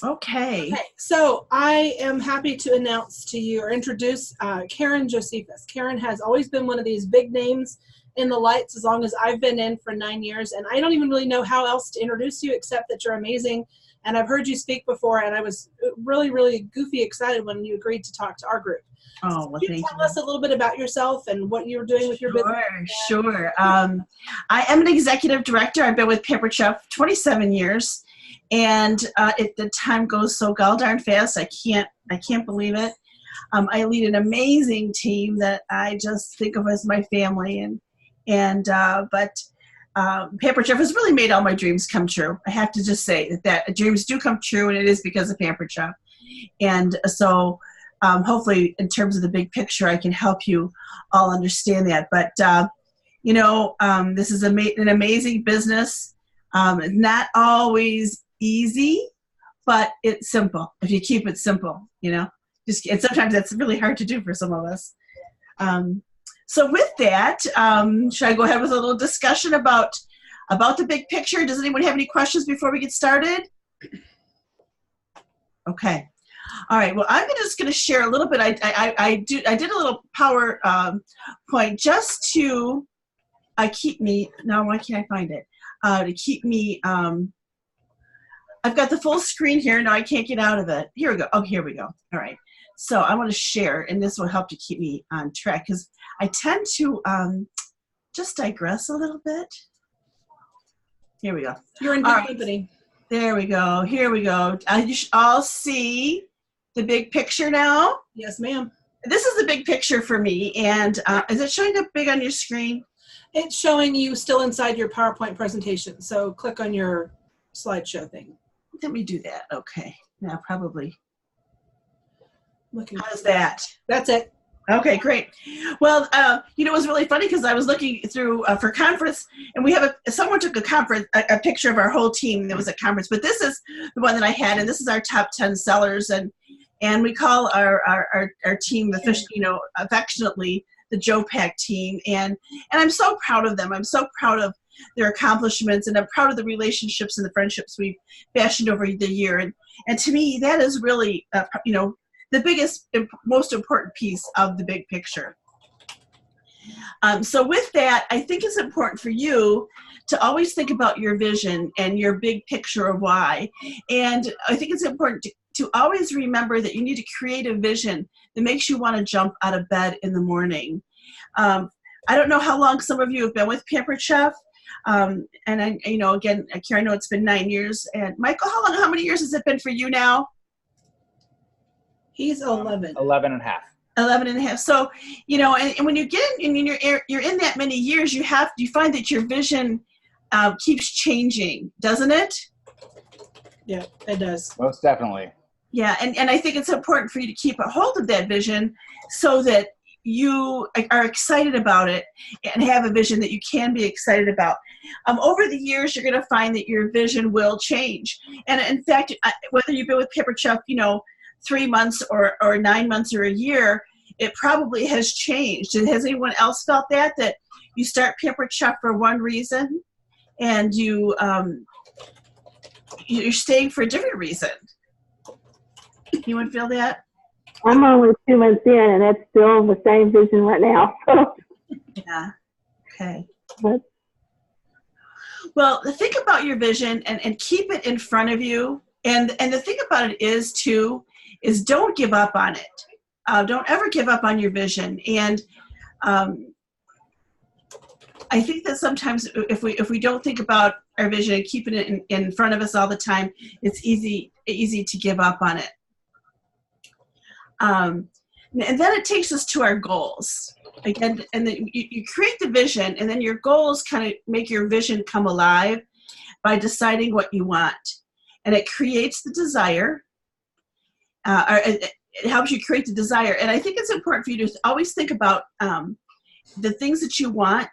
Okay. Okay, so I am happy to announce to you or introduce Karan Josephus. Karan has always been one of these big names in the lights as long as I've been in for 9 years, and I don't even really know how else to introduce you except that you're amazing. And I've heard you speak before, and I was really, really goofy excited when you agreed to talk to our group. So Oh, can well, you thank tell you. us a little bit about yourself and what you're doing with your business? Sure. I am an executive director. I've been with Pampered Chef 27 years, and the time goes so gall darn fast. I can't believe it. I lead an amazing team that I just think of as my family, but Pampered Chef has really made all my dreams come true. I have to just say that dreams do come true, and it is because of Pampered Chef. And so hopefully in terms of the big picture, I can help you all understand that. But, this is an amazing business. It's not always easy, but it's simple. If you keep it simple, and sometimes that's really hard to do for some of us. So with that, should I go ahead with a little discussion about the big picture? Does anyone have any questions before we get started? Okay. All right. Well, I'm just going to share a little bit. I did a little PowerPoint just to keep me. Now, why can't I find it? To keep me. I've got the full screen here. Now I can't get out of it. Here we go. Oh, here we go. All right. So I want to share, and this will help to keep me on track because I tend to just digress a little bit. Here we go. You're in good company. There we go. Here we go. You should all see the big picture now. Yes, ma'am. This is the big picture for me. And is it showing up big on your screen? It's showing you still inside your PowerPoint presentation. So click on your slideshow thing. Let me do that. Okay. Now probably. Looking. How's that? That's it. Okay, great. Well, it was really funny because I was looking through for conference, and we have someone took a picture of our whole team that was at conference, but this is the one that I had, and this is our top 10 sellers, and we call our team affectionately the Joe Pack team, and I'm so proud of them. I'm so proud of their accomplishments, and I'm proud of the relationships and the friendships we've fashioned over the year, and to me that is really the biggest, most important piece of the big picture. So with that, I think it's important for you to always think about your vision and your big picture of why. And I think it's important to always remember that you need to create a vision that makes you want to jump out of bed in the morning. I don't know how long some of you have been with Pampered Chef. And again, Karen, I know it's been 9 years. And Michael, how many years has it been for you now? He's 11. 11 and a half. 11 and a half. So, and when you get in, and you're in that many years, you find that your vision keeps changing, doesn't it? Yeah, it does. Most definitely. Yeah, and I think it's important for you to keep a hold of that vision so that you are excited about it and have a vision that you can be excited about. Over the years, you're going to find that your vision will change. And in fact, whether you've been with Pampered Chef, 3 months or 9 months or a year, it probably has changed. And has anyone else felt that you start Pampered Chef for one reason and you're staying for a different reason? Anyone feel that? I'm only 2 months in, and that's still the same vision right now. Yeah. Okay. But, well, think about your vision and keep it in front of you. And the thing about it is don't give up on it. Don't ever give up on your vision. And I think that sometimes if we don't think about our vision and keeping it in front of us all the time, it's easy to give up on it. And then it takes us to our goals. Again, and then you create the vision, and then your goals kind of make your vision come alive by deciding what you want. And it creates the desire. It helps you create the desire. And I think it's important for you to always think about the things that you want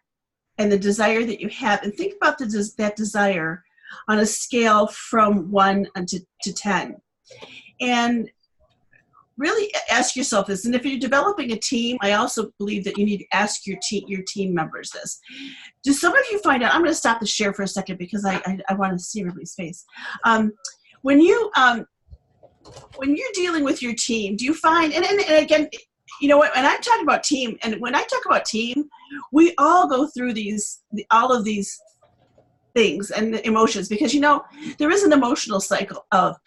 and the desire that you have, and think about that desire on a scale from 1 to 10. And really ask yourself this. And if you're developing a team, I also believe that you need to ask your team members this. Do some of you find out, I'm going to stop the share for a second because I want to see everybody's face. When you when you're dealing with your team, do you find, and again, you know what, when I'm talking about team, and when I talk about team, we all go through all of these things and the emotions, because, you know, there is an emotional cycle of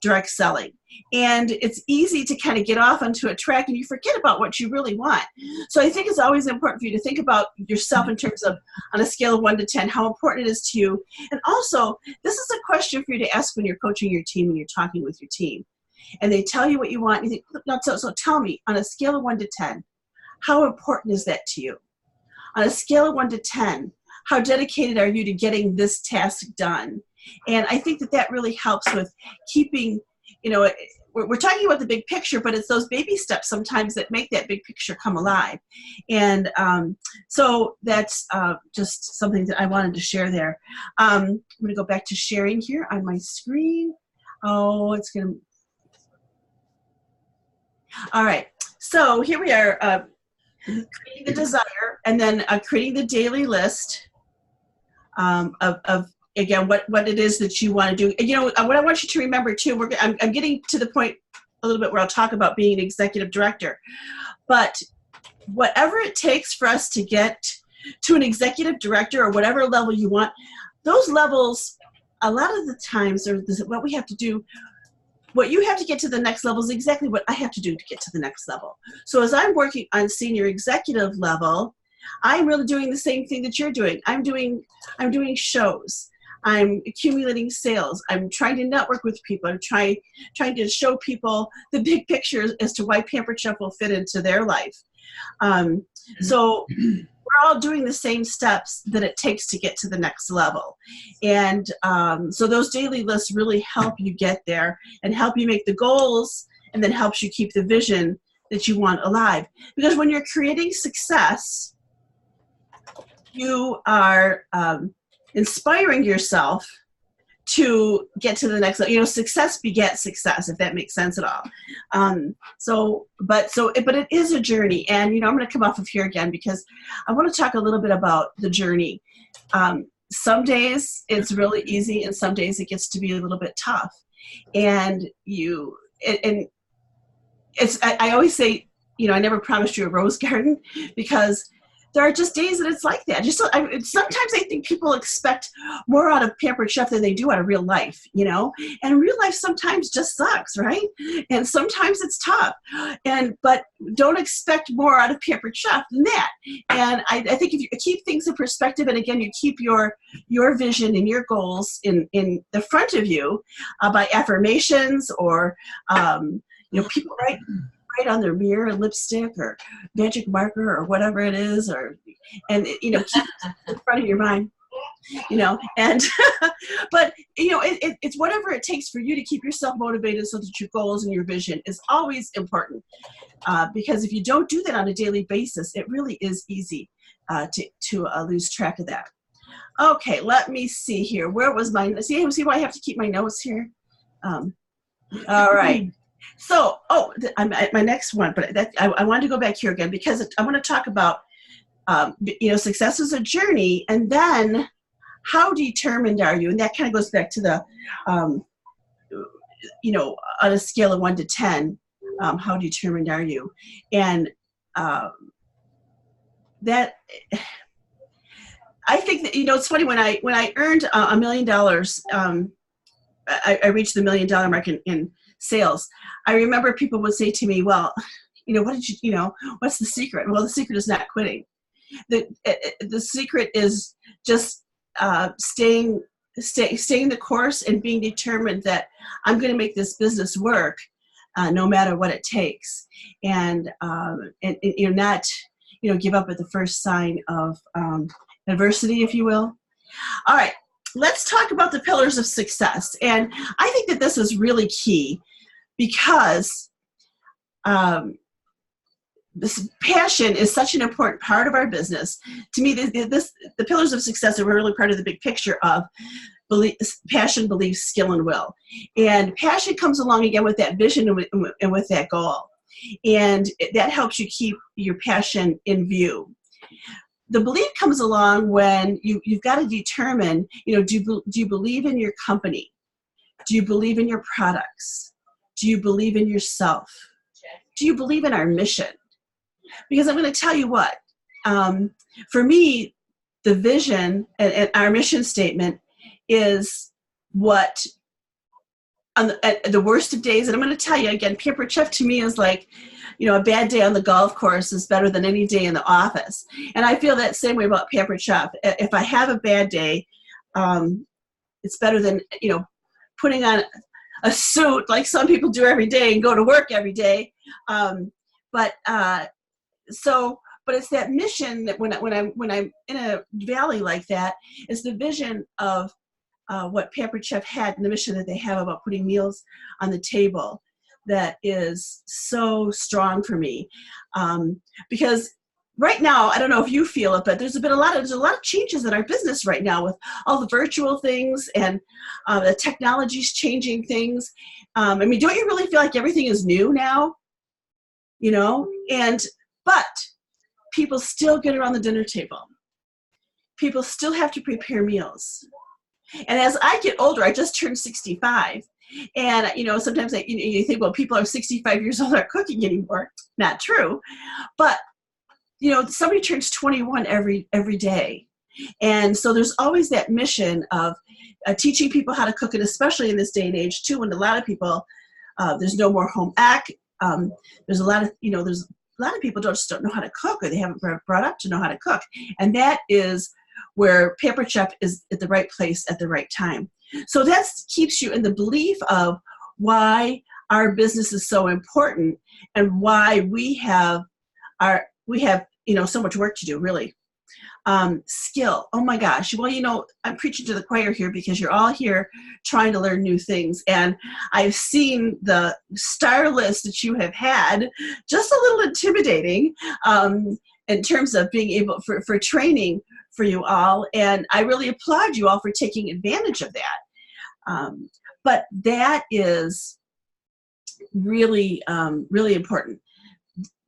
direct selling. And it's easy to kind of get off onto a track and you forget about what you really want. So I think it's always important for you to think about yourself in terms of, on a scale of 1 to 10, how important it is to you. And also, this is a question for you to ask when you're coaching your team and you're talking with your team. And they tell you what you want. And you think, no, so tell me, on a scale of 1 to 10, how important is that to you? On a scale of 1 to 10, how dedicated are you to getting this task done? And I think that really helps with keeping, you know, we're talking about the big picture, but it's those baby steps sometimes that make that big picture come alive. And so that's just something that I wanted to share there. I'm going to go back to sharing here on my screen. Oh, it's going to. All right. So here we are, creating the desire, and then creating the daily list of again, what it is that you want to do. You know, what I want you to remember too, I'm getting to the point a little bit where I'll talk about being an executive director, but whatever it takes for us to get to an executive director or whatever level you want, those levels, a lot of the times, what we have to do, what you have to get to the next level is exactly what I have to do to get to the next level. So as I'm working on senior executive level, I'm really doing the same thing that you're doing. I'm doing shows. I'm accumulating sales. I'm trying to network with people. I'm trying to show people the big picture as to why Pampered Chef will fit into their life. So we're all doing the same steps that it takes to get to the next level. And so those daily lists really help you get there and help you make the goals, and then helps you keep the vision that you want alive. Because when you're creating success, you are inspiring yourself to get to the next level. You know, success begets success, if that makes sense at all. But it is a journey. And, you know, I'm going to come off of here again because I want to talk a little bit about the journey. Some days it's really easy, and some days it gets to be a little bit tough. And I always say, you know, I never promised you a rose garden, because there are just days that it's like that. Sometimes I think people expect more out of Pampered Chef than they do out of real life, you know? And real life sometimes just sucks, right? And sometimes it's tough. But don't expect more out of Pampered Chef than that. And I think if you keep things in perspective, and again, you keep your vision and your goals in the front of you by affirmations or, you know, people write on their mirror, lipstick or magic marker or whatever it is, and you know, keep it in front of your mind, you know, and but you know, it's whatever it takes for you to keep yourself motivated so that your goals and your vision is always important, because if you don't do that on a daily basis, it really is easy to lose track of that. Okay, let me see here. Where was my, see why I have to keep my notes here? All right. So, I'm at my next one, but I wanted to go back here again because I want to talk about, you know, success is a journey, and then how determined are you? And that kind of goes back to the, you know, on a scale of 1 to 10, how determined are you? And that, I think that, you know, it's funny, when I earned $1 million, I reached the $1 million mark in sales. I remember people would say to me, well, you know, what's the secret? Well, the secret is not quitting. The secret is just staying the course and being determined that I'm going to make this business work no matter what it takes. And you know, not, you know, give up at the first sign of adversity, if you will. All right. Let's talk about the pillars of success. And I think that this is really key because this passion is such an important part of our business. To me, the pillars of success are really part of the big picture of passion, belief, skill, and will. And passion comes along again with that vision and with that goal. And that helps you keep your passion in view. The belief comes along when you've got to determine, you know, do you believe in your company? Do you believe in your products? Do you believe in yourself? Do you believe in our mission? Because I'm going to tell you what, for me, the vision and our mission statement is what, at the worst of days, and I'm going to tell you again, Pampered Chef to me is like, a bad day on the golf course is better than any day in the office. And I feel that same way about Pampered Chef. If I have a bad day, it's better than, putting on a suit like some people do every day and go to work every day. But it's that mission that when I'm in a valley like that, is the vision of what Pampered Chef had and the mission that they have about putting meals on the table that is so strong for me. Because right now, I don't know if you feel it, but there's a lot of changes in our business right now with all the virtual things and the technology's changing things. Don't you really feel like everything is new now? But people still get around the dinner table. People still have to prepare meals. And as I get older, I just turned 65. And, sometimes you think, well, people are 65 years old aren't cooking anymore. Not true. But, somebody turns 21 every day. And so there's always that mission of teaching people how to cook, and especially in this day and age, too, when a lot of people, there's no more home ec. There's a lot of people just don't know how to cook, or they haven't been brought up to know how to cook. And that is where Pampered Chef is at the right place at the right time. So that keeps you in the belief of why our business is so important and why we have so much work to do, really. Skill. Oh my gosh. Well, I'm preaching to the choir here because you're all here trying to learn new things. And I've seen the star list that you have had, just a little intimidating in terms of being able for training for you all. And I really applaud you all for taking advantage of that. But that is really, really important.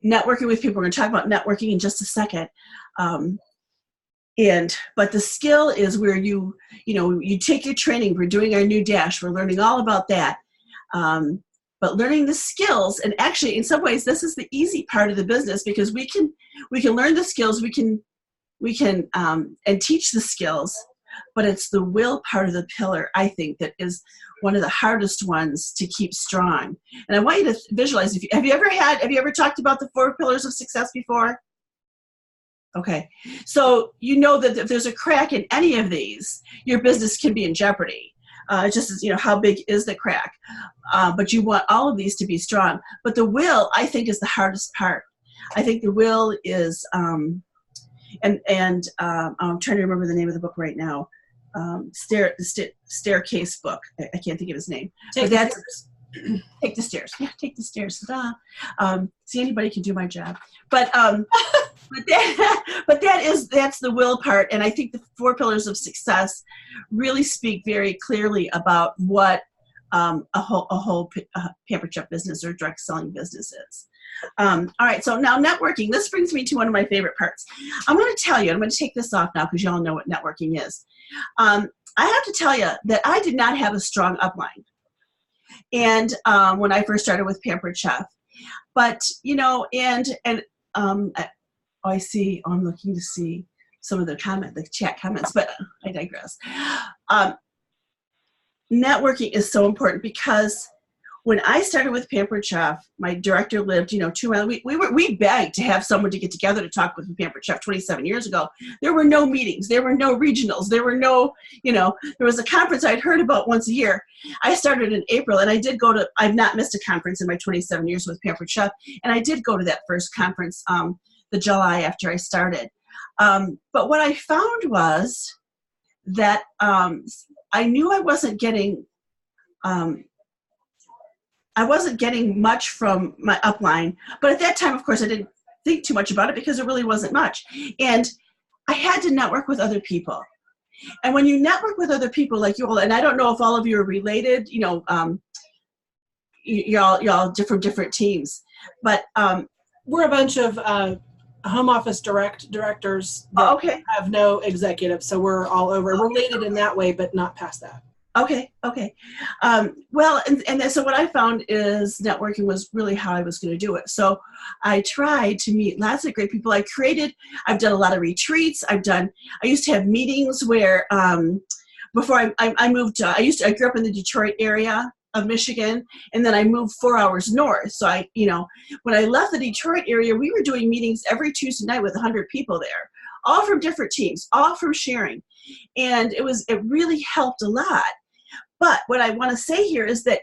Networking with people. We're going to talk about networking in just a second. But the skill is where you take your training. We're doing our new dash. We're learning all about that. But learning the skills, and actually in some ways this is the easy part of the business, because we can learn the skills, we can and teach the skills, but it's the will part of the pillar, I think, that is one of the hardest ones to keep strong. And I want you to visualize, have you ever talked about the 4 pillars of success before? Okay, so that if there's a crack in any of these, your business can be in jeopardy. Just as, how big is the crack? But you want all of these to be strong. But the will, I think, is the hardest part. I think the will is, I'm trying to remember the name of the book right now. Staircase book. I can't think of his name. Take the stairs. Yeah, take the stairs. See, anybody can do my job. But that's the will part, and I think the 4 pillars of success really speak very clearly about what a whole Pampered Chef business or direct selling business is. All right, so now networking. This brings me to one of my favorite parts. I'm going to tell you, I'm going to take this off now because you all know what networking is. I have to tell you that I did not have a strong upline, and when I first started with Pampered Chef, but I see. I'm looking to see some of the chat comments, but I digress. Networking is so important because when I started with Pampered Chef, my director lived, 2 miles. We begged to have someone to get together to talk with Pampered Chef 27 years ago. There were no meetings. There were no regionals. There were no, there was a conference I'd heard about once a year. I started in April, and I've not missed a conference in my 27 years with Pampered Chef, and I did go to that first conference the July after I started. But what I found was that I knew I wasn't getting much from my upline, but at that time, of course, I didn't think too much about it because it really wasn't much. And I had to network with other people. And when you network with other people like you all, and I don't know if all of you are related, you're all different teams, but we're a bunch of home office directors that have no executive, so we're all over. We're related in that way, but not past that. Okay, okay. Well, and so what I found is networking was really how I was going to do it. So I tried to meet lots of great people. I've done a lot of retreats. I used to have meetings where, before I moved, I grew up in the Detroit area of Michigan, and then I moved 4 hours north. So when I left the Detroit area, we were doing meetings every Tuesday night with 100 people there, all from different teams, all from sharing. And it really helped a lot. But what I want to say here is that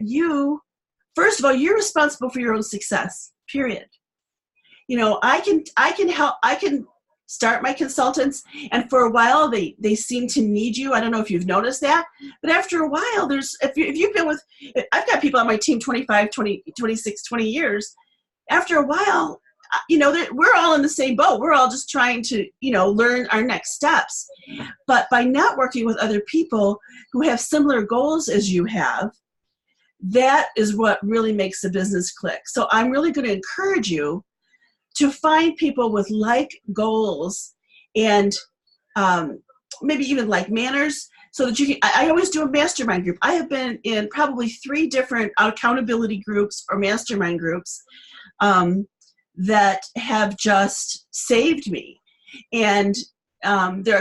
first of all, you're responsible for your own success, period. I can help, I can start my consultants, and for a while they seem to need you. I don't know if you've noticed that, but after a while, if you've been with, I've got people on my team 25, 20, 26, 20 years. After a while, we're all in the same boat. We're all just trying to, learn our next steps. But by networking with other people who have similar goals as you have, that is what really makes the business click. So I'm really going to encourage you to find people with like goals and maybe even like manners, so that you can. I always do a mastermind group. I have been in probably 3 different accountability groups or mastermind groups that have just saved me. And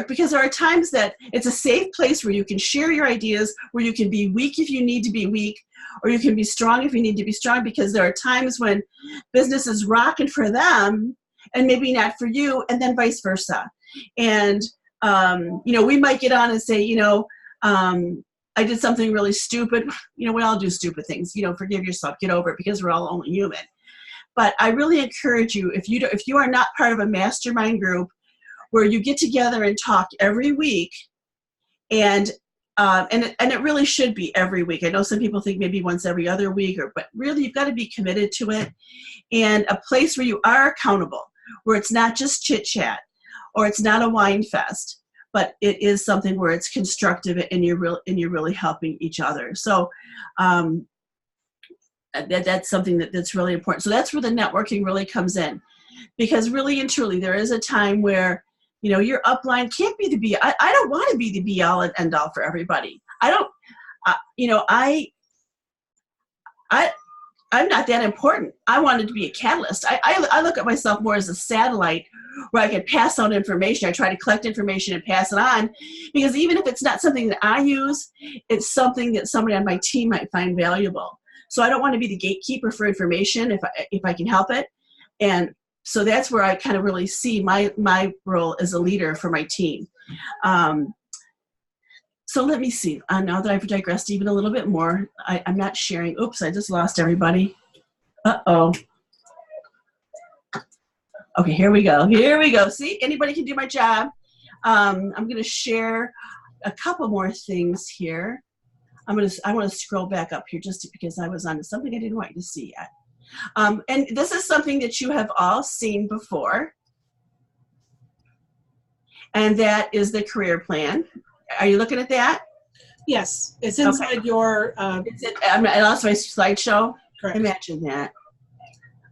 because there are times that it's a safe place where you can share your ideas, where you can be weak if you need to be weak, or you can be strong if you need to be strong, because there are times when business is rocking for them and maybe not for you, and then vice versa. And, we might get on and say, I did something really stupid. We all do stupid things. Forgive yourself, get over it, because we're all only human. But I really encourage you, if you are not part of a mastermind group where you get together and talk every week, and it really should be every week. I know some people think maybe once every other week, but really you've got to be committed to it, and a place where you are accountable, where it's not just chit chat, or it's not a wine fest, but it is something where it's constructive and you're really helping each other. So that's something that's really important. So that's where the networking really comes in, because really and truly there is a time where your upline can't be the be. I don't want to be the be all and end all for everybody. I don't. I'm not that important. I wanted to be a catalyst. I look at myself more as a satellite where I can pass on information. I try to collect information and pass it on, because even if it's not something that I use, it's something that somebody on my team might find valuable. So I don't want to be the gatekeeper for information if I can help it. And so that's where I kind of really see my role as a leader for my team. So let me see. Now that I've digressed even a little bit more, I'm not sharing. Oops, I just lost everybody. Uh-oh. Okay, here we go. Here we go. See, anybody can do my job. I'm going to share a couple more things here. I want to scroll back up here just because I was on something I didn't want you to see yet. And this is something that you have all seen before, and that is the career plan. Are you looking at that? Yes, it's inside your. I lost my slideshow. Correct. Imagine that.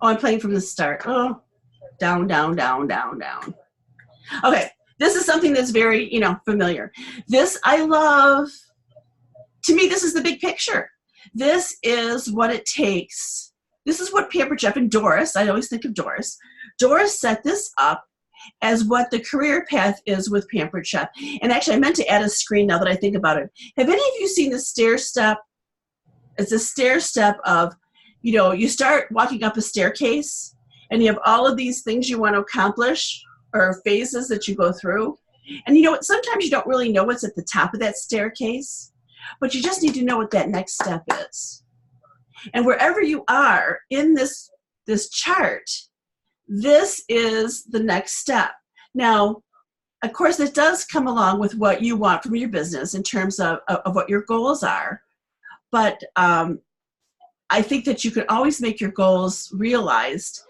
Oh, I'm playing from the start. Oh, down, down, down, down, down. Okay, this is something that's very, familiar. This I love. To me, this is the big picture. This is what it takes. This is what Pampered Chef and Doris, I always think of Doris. Doris set this up as what the career path is with Pampered Chef. And actually, I meant to add a screen now that I think about it. Have any of you seen the stair step? It's a stair step of, you start walking up a staircase and you have all of these things you want to accomplish, or phases that you go through. And sometimes you don't really know what's at the top of that staircase, but you just need to know what that next step is. And wherever you are in this chart, this is the next step. Now, of course, it does come along with what you want from your business in terms of what your goals are. But I think that you can always make your goals realized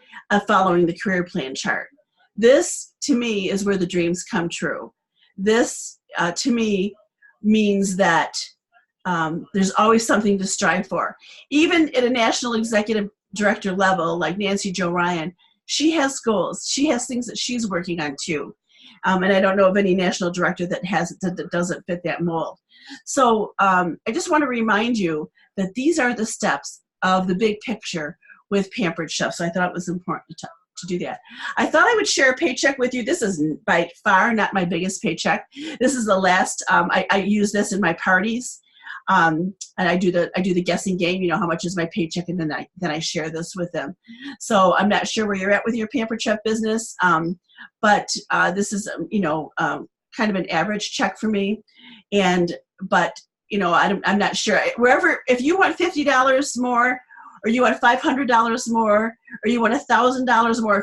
following the career plan chart. This, to me, is where the dreams come true. This, to me, means that there's always something to strive for. Even at a national executive director level, like Nancy Jo Ryan, she has goals. She has things that she's working on too. And I don't know of any national director that doesn't fit that mold. So I just want to remind you that these are the steps of the big picture with Pampered Chef. So I thought it was important to do that. I thought I would share a paycheck with you. This is by far not my biggest paycheck. This is the last. I use this in my parties, and I do the guessing game. You know, how much is my paycheck, and then I share this with them. So I'm not sure where you're at with your Pampered Chef business, but this is kind of an average check for me, but I'm not sure. Wherever, if you want $50 more, or you want $500 more, or you want $1,000 more,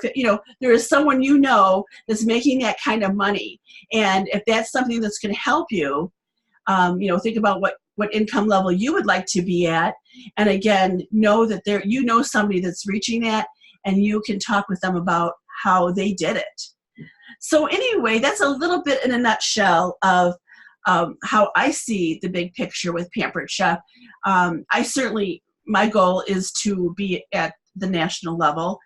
there is someone that's making that kind of money, and if that's something that's going to help you, think about what income level you would like to be at, and again, know that somebody that's reaching that, and you can talk with them about how they did it. So anyway, that's a little bit in a nutshell of how I see the big picture with Pampered Chef. My goal is to be at the national level.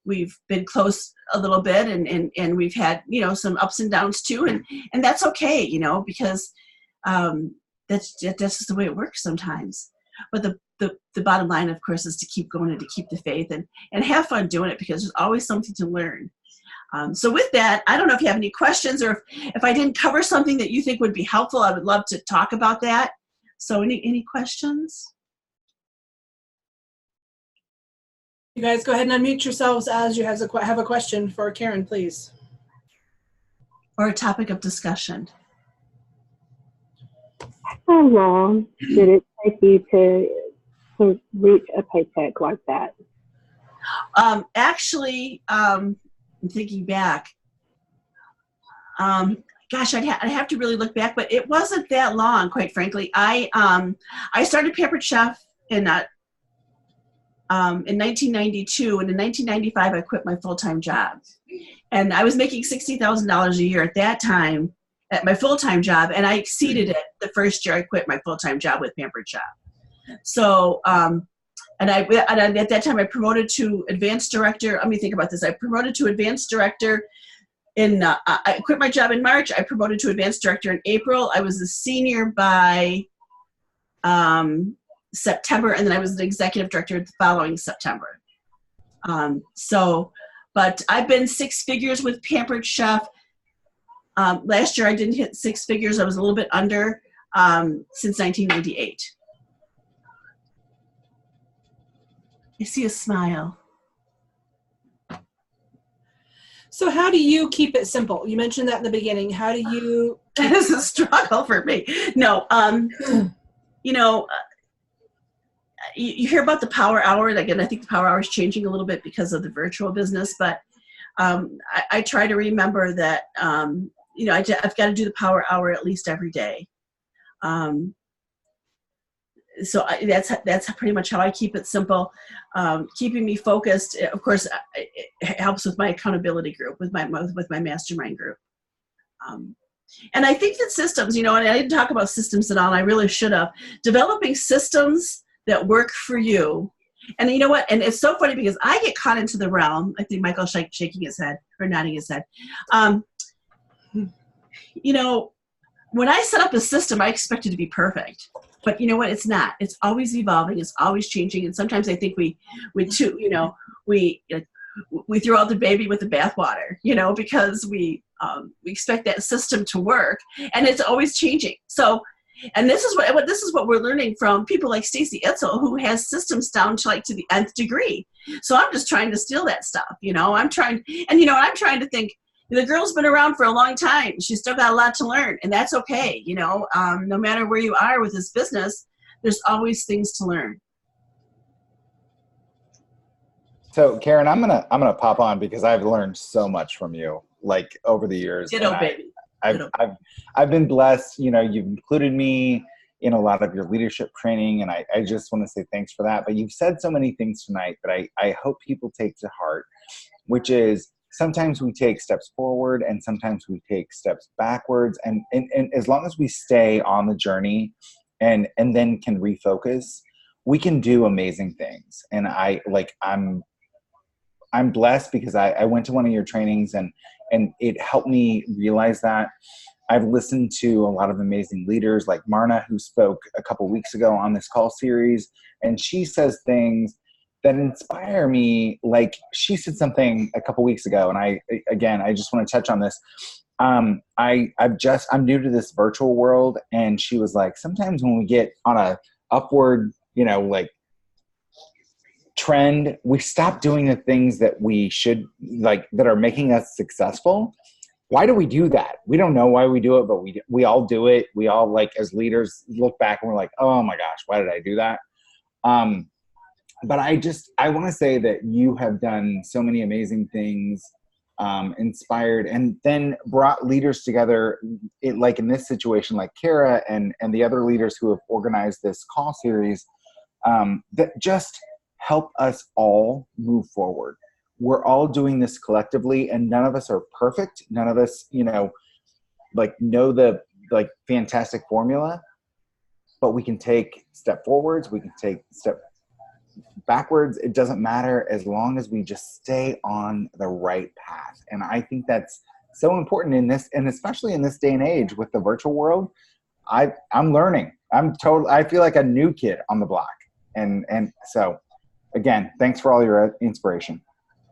We've been close a little bit, and we've had some ups and downs too, and that's okay, because that's just the way it works sometimes. But the bottom line, of course, is to keep going and to keep the faith and have fun doing it, because there's always something to learn. So with that, I don't know if you have any questions, or if I didn't cover something that you think would be helpful, I would love to talk about that. So any questions? You guys go ahead and unmute yourselves as you have a question for Karan, please. Or a topic of discussion. How long did it take you to reach a paycheck like that? Actually, I'm thinking back. Gosh, I'd have to really look back, but it wasn't that long, quite frankly. I started Pampered Chef in 1992, and in 1995 I quit my full-time job, and I was making $60,000 a year at that time at my full-time job, and I exceeded it the first year I quit my full-time job with Pampered Chef. So and at that time I promoted to advanced director. Let me think about this. I promoted to advanced director I quit my job in March. I promoted to advanced director in April. I was a senior by September, and then I was an executive director the following September. But I've been six figures with Pampered Chef. Last year I didn't hit six figures. I was a little bit under since 1998. I see a smile. So how do you keep it simple? You mentioned that in the beginning. How do you? This is a struggle for me. No, you hear about the power hour. Again, I think the power hour is changing a little bit because of the virtual business, but I try to remember that, I've got to do the power hour at least every day. So that's pretty much how I keep it simple. Keeping me focused, of course, it helps with my accountability group, with my mastermind group. And I think that systems, and I didn't talk about systems at all, and I really should have. Developing systems that work for you. And you know what? And it's so funny because I get caught into the realm. I think Michael's shaking his head or nodding his head. When I set up a system, I expect it to be perfect. But you know what? It's not. It's always evolving. It's always changing. And sometimes I think we throw out the baby with the bathwater, because we expect that system to work, and it's always changing. So, and this is what we're learning from people like Stacy Etzel, who has systems down to the nth degree. So I'm just trying to steal that stuff. I'm trying to think. The girl's been around for a long time. She's still got a lot to learn, and that's okay. No matter where you are with this business, there's always things to learn. So Karan, I'm gonna pop on because I've learned so much from you, over the years. Ditto, baby. I've been blessed. You've included me in a lot of your leadership training, and I just want to say thanks for that. But you've said so many things tonight that I hope people take to heart, which is, sometimes we take steps forward and sometimes we take steps backwards. And as long as we stay on the journey and then can refocus, we can do amazing things. And I'm blessed because I went to one of your trainings, and and it helped me realize that. I've listened to a lot of amazing leaders like Marna, who spoke a couple weeks ago on this call series, and she says things that inspire me. Like she said something a couple weeks ago, and I just want to touch on this. I'm new to this virtual world, and she was like, sometimes when we get on a upward, like trend, we stop doing the things that we should, like, that are making us successful. Why do we do that? We don't know why we do it, but we all do it. We all, like, as leaders, look back and we're like, oh my gosh, why did I do that? But I want to say that you have done so many amazing things, inspired, and then brought leaders together, like in this situation, like Kara and the other leaders who have organized this call series, that just help us all move forward. We're all doing this collectively, and none of us are perfect. None of us, know the fantastic formula, but we can take step forwards. We can take step backwards. It doesn't matter as long as we just stay on the right path. And I think that's so important in this, and especially in this day and age with the virtual world. I'm learning. I feel like a new kid on the block. And so again, thanks for all your inspiration.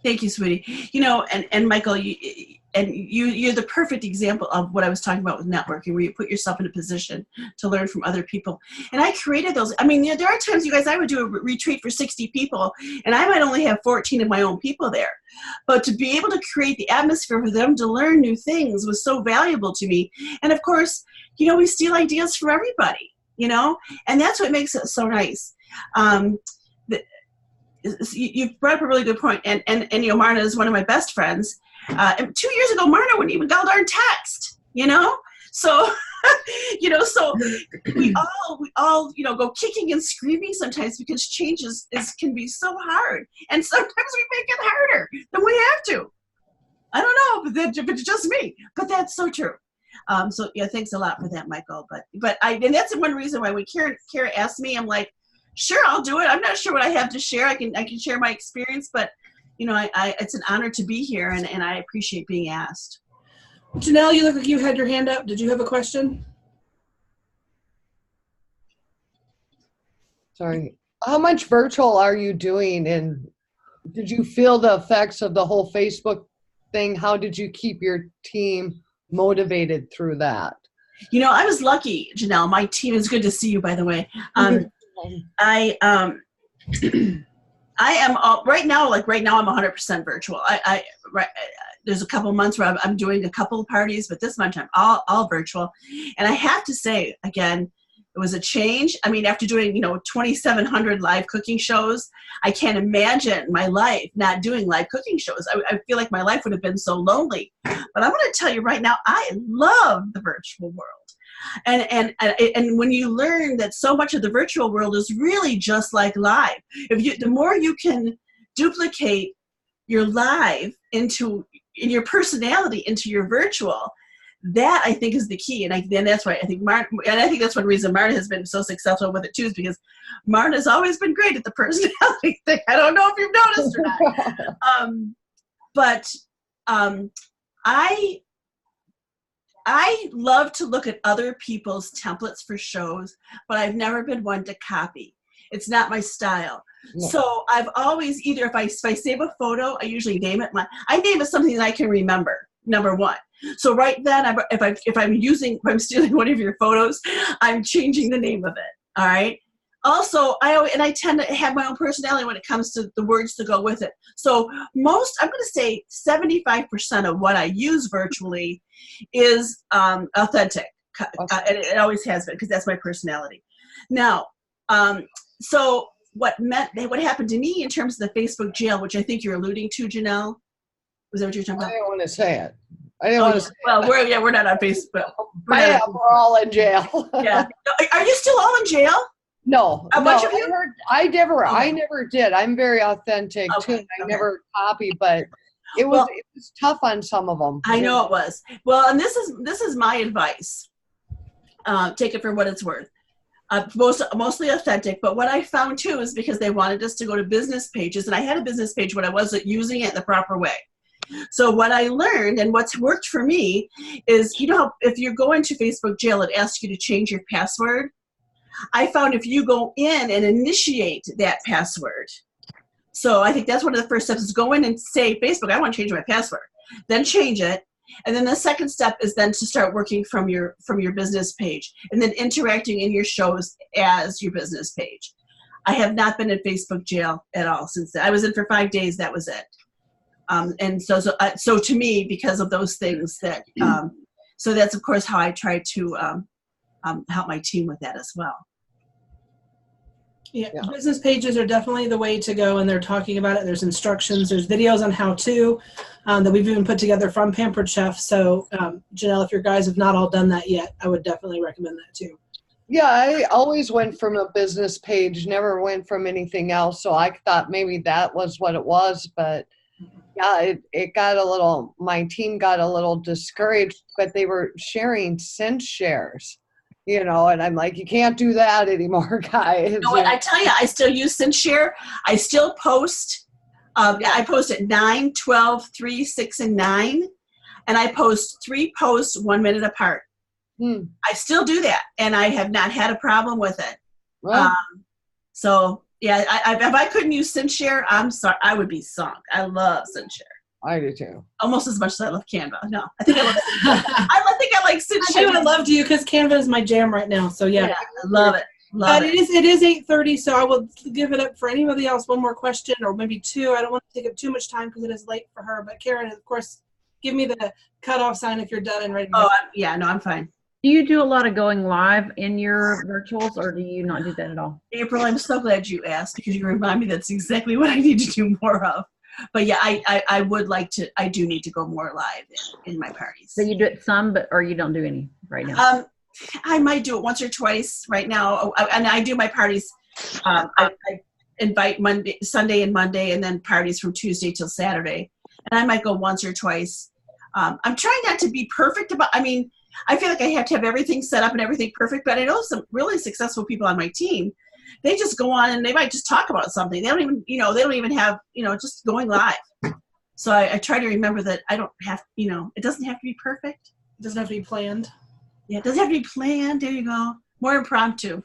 Thank you, sweetie. And Michael, you're the perfect example of what I was talking about with networking, where you put yourself in a position to learn from other people. And I created those. I mean, there are times, you guys, I would do a retreat for 60 people, and I might only have 14 of my own people there. But to be able to create the atmosphere for them to learn new things was so valuable to me. And of course, we steal ideas from everybody, and that's what makes it so nice. You've brought up a really good point, and Marna is one of my best friends. And 2 years ago, Marna wouldn't even darn text, So, so we all go kicking and screaming sometimes, because change can be so hard, and sometimes we make it harder than we have to. I don't know, if it's just me, but that's so true. So yeah, thanks a lot for that, Michael. But and that's one reason why when Kara asked me, I'm like, sure, I'll do it. I'm not sure what I have to share. I can share my experience, but it's an honor to be here, and I appreciate being asked. Janelle, you look like you had your hand up. Did you have a question? Sorry. How much virtual are you doing, and did you feel the effects of the whole Facebook thing? How did you keep your team motivated through that? I was lucky, Janelle. My team is good to see you, by the way. I am right now I'm 100% virtual. There's a couple months where I'm doing a couple of parties, but this month I'm all virtual. And I have to say, again, it was a change. I mean, after doing 2,700 live cooking shows, I can't imagine my life not doing live cooking shows. I feel like my life would have been so lonely. But I'm going to tell you right now, I love the virtual world. And when you learn that so much of the virtual world is really just like live, the more you can duplicate your live in your personality into your virtual, that I think is the key. And that's why I think that's one reason Marna has been so successful with it too, is because Marna's always been great at the personality thing. I don't know if you've noticed or not. I love to look at other people's templates for shows, but I've never been one to copy. It's not my style. No. So I've always if I save a photo, I usually name it something that I can remember, number one. So right then, if I'm stealing one of your photos, I'm changing the name of it. All right. Also, I tend to have my own personality when it comes to the words to go with it. So I'm going to say 75% of what I use virtually is authentic. Okay. It always has been, because that's my personality. Now, so what happened to me in terms of the Facebook jail, which I think you're alluding to, Janelle? Was that what you're talking about? I didn't want to say it. I didn't want to say it. Well, we're not on Facebook. We're all in jail. Yeah. Are you still all in jail? No. A bunch of you? I never did. I'm very authentic too. I never copy, but it was tough on some of them. I know it was. Well, and this is my advice. Take it for what it's worth. Mostly authentic, but what I found too is because they wanted us to go to business pages, and I had a business page when I wasn't using it the proper way. So what I learned and what's worked for me is, you know, how if you go into Facebook jail, it asks you to change your password. I found if you go in and initiate that password, so I think that's one of the first steps is go in and say, Facebook, I want to change my password. Then change it. And then the second step is then to start working from your business page and then interacting in your shows as your business page. I have not been in Facebook jail at all since then. I was in for 5 days. That was it. And so to me, because of those things that, so that's of course how I try to help my team with that as well. Yeah, business pages are definitely the way to go, and they're talking about it. There's instructions, there's videos on how to that we've even put together from Pampered Chef. So, Janelle, if your guys have not all done that yet, I would definitely recommend that too. Yeah, I always went from a business page, never went from anything else. So I thought maybe that was what it was. But yeah, it got a little, my team got a little discouraged, but they were sharing cent shares. You know, and I'm like, you can't do that anymore, guys. You know what, I tell you, I still use SendShare. I still post. I post at 9, 12, 3, 6, and 9. And I post 3 posts 1 minute apart. I still do that. And I have not had a problem with it. Well, so, yeah, if I couldn't use SendShare, I'm sorry. I would be sunk. I love SendShare. I do too. Almost as much as I love Canva. No, I think I love I think I like SendShare. I love you because Canva is my jam right now. So yeah, I love it. But it is 8:30, so I will give it up for anybody else. One more question, or maybe 2. I don't want to take up too much time because it is late for her. But Karen, of course, give me the cutoff sign if you're done and ready to go. No, I'm fine. Do you do a lot of going live in your virtuals, or do you not do that at all? April, I'm so glad you asked because you remind me that's exactly what I need to do more of. But yeah, I would like to. I do need to go more live in my parties. So you do it some, or you don't do any right now? I might do it once or twice right now, and I do my parties. I invite Sunday and Monday, and then parties from Tuesday till Saturday, and I might go once or twice. I'm trying not to be perfect about. I mean, I feel like I have to have everything set up and everything perfect, but I know some really successful people on my team. They just go on and they might just talk about something. They don't even have, just going live. So I try to remember that I don't have, it doesn't have to be perfect. It doesn't have to be planned. Yeah, it doesn't have to be planned. There you go. More impromptu.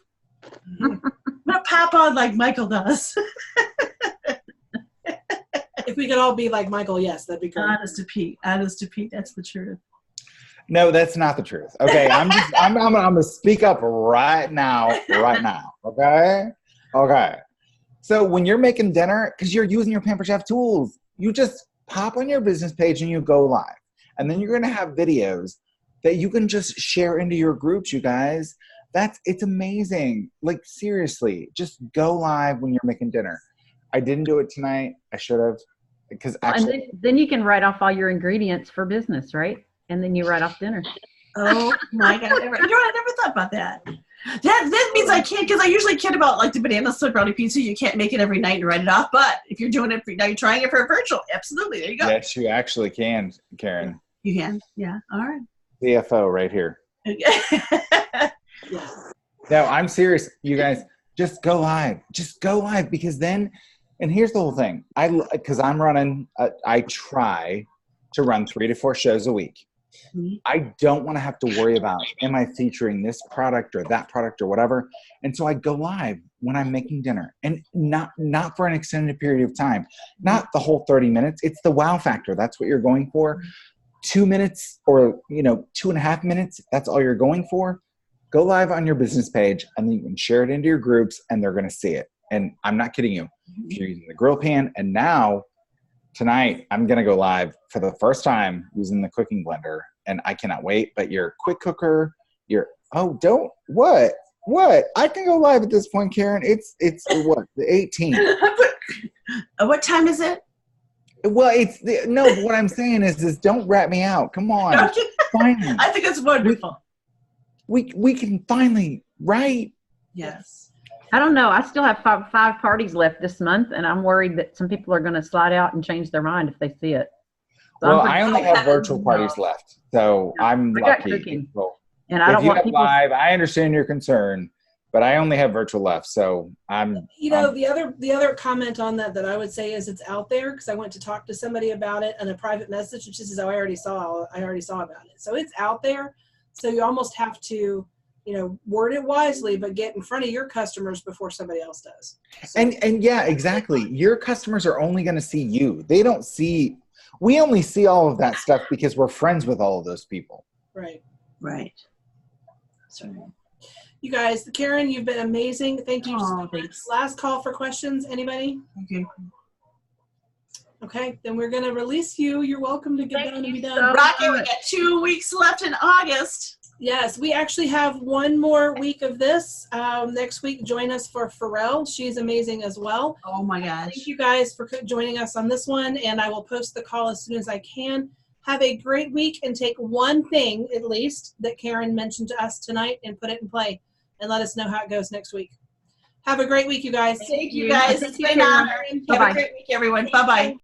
Not pop on like Michael does. If we could all be like Michael, yes, that'd be great. Honest to Pete, that's the truth. No, that's not the truth. Okay, I'm gonna speak up right now. Okay. So when you're making dinner, because you're using your Pampered Chef tools, you just pop on your business page and you go live, and then you're gonna have videos that you can just share into your groups. You guys, it's amazing. Like seriously, just go live when you're making dinner. I didn't do it tonight. I should have, because actually. And then you can write off all your ingredients for business, right? And then you write off dinner. Oh my God! I never thought about that. That means I can't, because I usually kid about like the banana split brownie pizza. You can't make it every night and write it off. But if you're doing it now, you're trying it for a virtual. Absolutely, there you go. Yes, you actually can, Karen. You can. Yeah. All right. CFO right here. Yeah. No, I'm serious. You guys, just go live. Just go live, because then, and here's the whole thing. Because I'm running. I try to run 3 to 4 shows a week. Mm-hmm. I don't want to have to worry about, am I featuring this product or that product or whatever? And so I go live when I'm making dinner, and not for an extended period of time, not the whole 30 minutes. It's the wow factor. That's what you're going for. 2 minutes or, 2.5 minutes. That's all you're going for. Go live on your business page, and then you can share it into your groups, and they're going to see it. And I'm not kidding you. If you're using the grill pan, and now tonight, I'm going to go live for the first time using the cooking blender, and I cannot wait. But your quick cooker, what? I can go live at this point, Karen. It's what, the 18th. What time is it? Well, what I'm saying is don't rat me out. Come on. Finally. I think it's wonderful. We can finally, right? Yes. I don't know. I still have five parties left this month, and I'm worried that some people are going to slide out and change their mind if they see it. So well, I only have virtual parties left, so I'm lucky. Cooking. And I don't want people live. I understand your concern, but I only have virtual left, so I'm. You know, the other comment on that I would say is it's out there, because I went to talk to somebody about it in a private message, and she says, "Oh, I already saw about it." So it's out there. So you almost have to, word it wisely, but get in front of your customers before somebody else does. So, and yeah, exactly. Your customers are only going to see you. They don't see. We only see all of that stuff because we're friends with all of those people. right. Right. Sorry. You guys, Karen, you've been amazing. Thank you so much. Thanks. Last call for questions. Anybody? Okay. Okay, then we're going to release you. You're welcome to get Thank done and be you done. so Rocky, we got 2 weeks left in August. Yes, we actually have one more week of this. Next week, join us for Pharrell. She's amazing as well. Oh my gosh. Thank you guys for joining us on this one, and I will post the call as soon as I can. Have a great week, and take one thing, at least, that Karen mentioned to us tonight and put it in play, and let us know how it goes next week. Have a great week, you guys. Thank you guys. It's been an honor. Have Bye-bye. a great week, everyone. Bye-bye.